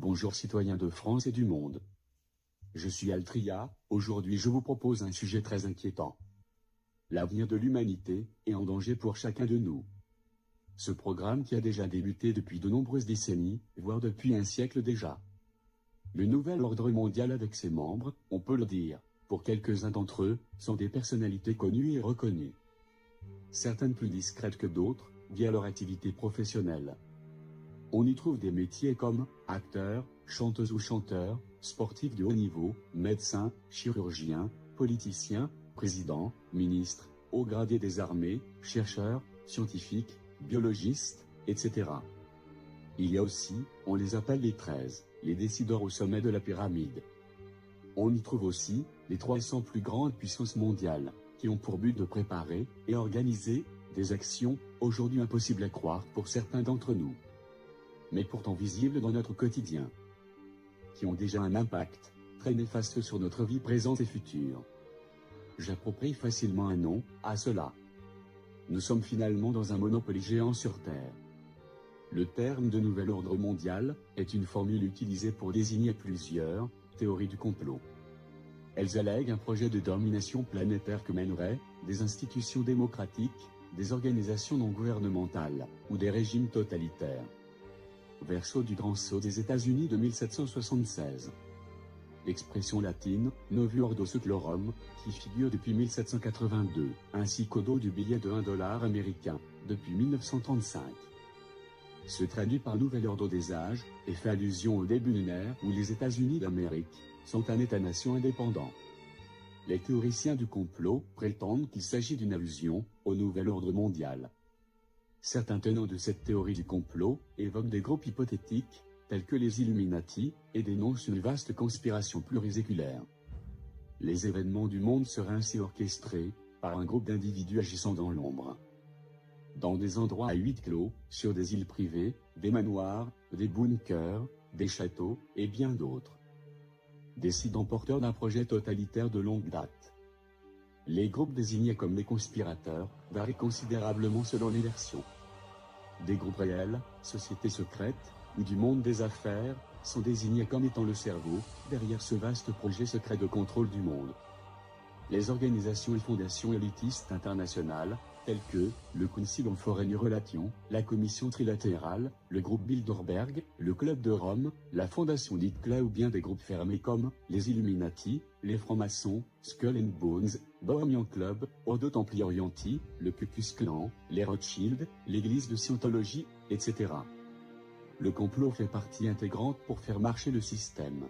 Bonjour citoyens de France et du monde. Je suis Altria, aujourd'hui je vous propose un sujet très inquiétant. L'avenir de l'humanité est en danger pour chacun de nous. Ce programme qui a déjà débuté depuis de nombreuses décennies, voire depuis un siècle déjà. Le nouvel ordre mondial avec ses membres, on peut le dire, pour quelques-uns d'entre eux, sont des personnalités connues et reconnues. Certaines plus discrètes que d'autres, via leur activité professionnelle. On y trouve des métiers comme acteurs, chanteuses ou chanteurs, sportifs de haut niveau, médecins, chirurgiens, politiciens, présidents, ministres, hauts gradés des armées, chercheurs, scientifiques, biologistes, etc. Il y a aussi, on les appelle les 13, les décideurs au sommet de la pyramide. On y trouve aussi les 300 plus grandes puissances mondiales, qui ont pour but de préparer et organiser des actions, aujourd'hui impossibles à croire pour certains d'entre nous, mais pourtant visibles dans notre quotidien, qui ont déjà un impact très néfaste sur notre vie présente et future. J'approprie facilement un nom à cela. Nous sommes finalement dans un monopoly géant sur Terre. Le terme de nouvel ordre mondial est une formule utilisée pour désigner plusieurs théories du complot. Elles allèguent un projet de domination planétaire que mèneraient des institutions démocratiques, des organisations non gouvernementales ou des régimes totalitaires. Verso du grand sceau des États-Unis de 1776. L'expression latine « Novi Ordo Seclorum » qui figure depuis 1782, ainsi qu'au dos du billet de $1 américain, depuis 1935. Se traduit par Nouvel Ordre des Âges, et fait allusion au début lunaire où les États-Unis d'Amérique sont un État-nation indépendant. Les théoriciens du complot prétendent qu'il s'agit d'une allusion au Nouvel Ordre mondial. Certains tenants de cette théorie du complot évoquent des groupes hypothétiques, tels que les Illuminati, et dénoncent une vaste conspiration pluriséculaire. Les événements du monde seraient ainsi orchestrés par un groupe d'individus agissant dans l'ombre. Dans des endroits à huis clos, sur des îles privées, des manoirs, des bunkers, des châteaux, et bien d'autres. Décidant porteurs d'un projet totalitaire de longue date. Les groupes désignés comme les conspirateurs varient considérablement selon les versions. Des groupes réels, sociétés secrètes, ou du monde des affaires, sont désignés comme étant le cerveau derrière ce vaste projet secret de contrôle du monde. Les organisations et fondations élitistes internationales, telles que le Council on Foreign Relations, la Commission trilatérale, le groupe Bilderberg, le Club de Rome, la Fondation Hitler ou bien des groupes fermés comme les Illuminati, les francs-maçons, Skull and Bones, Bohemian Club, Ordo Templi Orientis, le Ku Klux Klan, les Rothschild, l'Église de Scientologie, etc. Le complot fait partie intégrante pour faire marcher le système.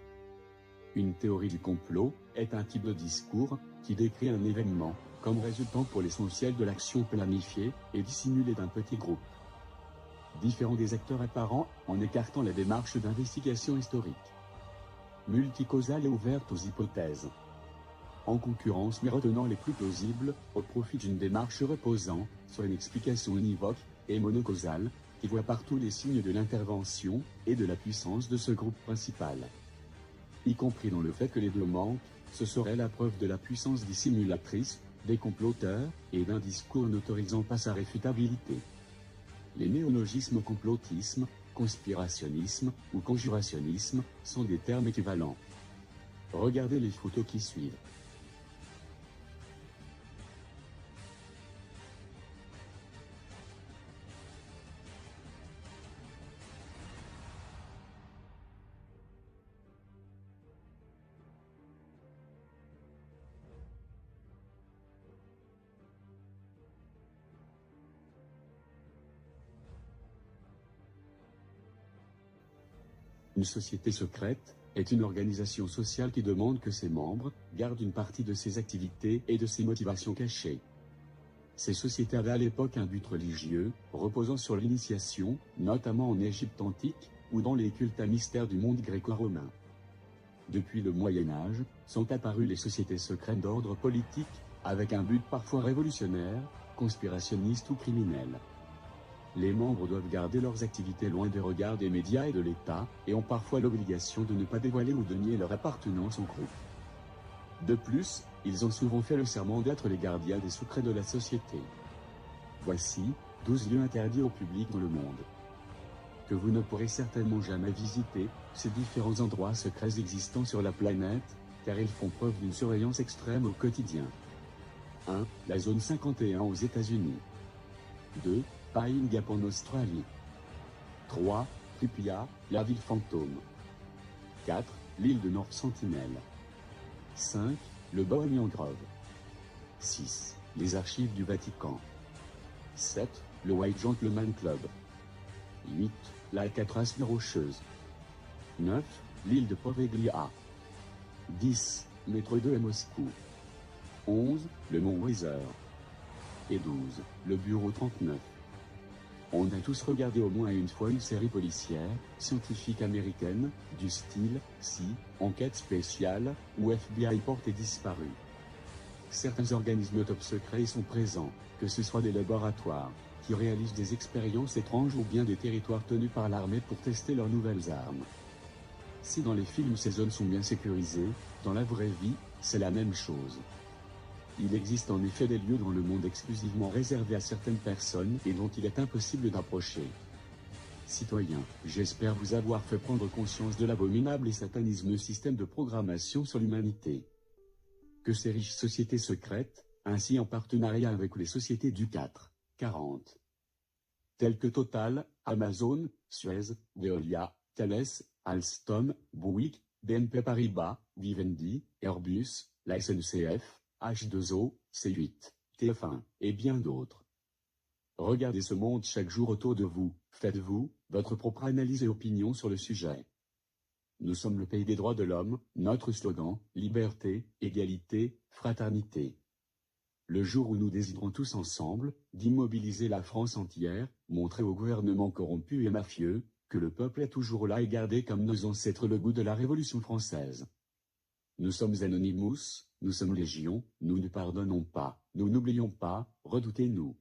Une théorie du complot est un type de discours qui décrit un événement comme résultant pour l'essentiel de l'action planifiée et dissimulée d'un petit groupe, différent des acteurs apparents en écartant la démarche d'investigation historique, multicausale et ouverte aux hypothèses, en concurrence mais retenant les plus plausibles au profit d'une démarche reposant sur une explication univoque et monocausale qui voit partout les signes de l'intervention et de la puissance de ce groupe principal, y compris dans le fait que les deux manquent. Ce serait la preuve de la puissance dissimulatrice des comploteurs, et d'un discours n'autorisant pas sa réfutabilité. Les néologismes complotisme, conspirationnisme ou conjurationnisme sont des termes équivalents. Regardez les photos qui suivent. Une société secrète est une organisation sociale qui demande que ses membres gardent une partie de ses activités et de ses motivations cachées. Ces sociétés avaient à l'époque un but religieux, reposant sur l'initiation, notamment en Égypte antique, ou dans les cultes à mystère du monde gréco-romain. Depuis le Moyen-Âge, sont apparues les sociétés secrètes d'ordre politique, avec un but parfois révolutionnaire, conspirationniste ou criminel. Les membres doivent garder leurs activités loin des regards des médias et de l'État, et ont parfois l'obligation de ne pas dévoiler ou de nier leur appartenance au groupe. De plus, ils ont souvent fait le serment d'être les gardiens des secrets de la société. Voici 12 lieux interdits au public dans le monde. que vous ne pourrez certainement jamais visiter, ces différents endroits secrets existants sur la planète, car ils font preuve d'une surveillance extrême au quotidien. 1. La zone 51 aux États-Unis. 2. Pine Gap en Australie. 3. Pripyat, la ville fantôme. 4. L'île de North Sentinel. 5. Le Bohemian Grove. 6. Les archives du Vatican. 7. Le White Gentleman Club. 8. L'Alcatraz rocheuse. 9. L'île de Poveglia. 10. Métro 2 à Moscou. 11. Le mont Weiser. Et 12. Le bureau 39. On a tous regardé au moins une fois une série policière, scientifique américaine, du style « Si, enquête spéciale » ou « FBI porté disparu ». Certains organismes top secrets y sont présents, que ce soit des laboratoires, qui réalisent des expériences étranges ou bien des territoires tenus par l'armée pour tester leurs nouvelles armes. Si dans les films ces zones sont bien sécurisées, dans la vraie vie, c'est la même chose. Il existe en effet des lieux dans le monde exclusivement réservés à certaines personnes et dont il est impossible d'approcher. Citoyens, j'espère vous avoir fait prendre conscience de l'abominable et satanisme système de programmation sur l'humanité. Que ces riches sociétés secrètes, ainsi en partenariat avec les sociétés du 440, telles que Total, Amazon, Suez, Veolia, Thales, Alstom, Bouygues, BNP Paribas, Vivendi, Airbus, la SNCF, H2O, C8, TF1, et bien d'autres. Regardez ce monde chaque jour autour de vous, faites-vous votre propre analyse et opinion sur le sujet. Nous sommes le pays des droits de l'homme, notre slogan, liberté, égalité, fraternité. Le jour où nous déciderons tous ensemble, d'immobiliser la France entière, montrer au gouvernement corrompu et mafieux, que le peuple est toujours là et gardé comme nos ancêtres le goût de la Révolution française. Nous sommes Anonymous, nous sommes Légion, nous ne pardonnons pas, nous n'oublions pas, redoutez-nous.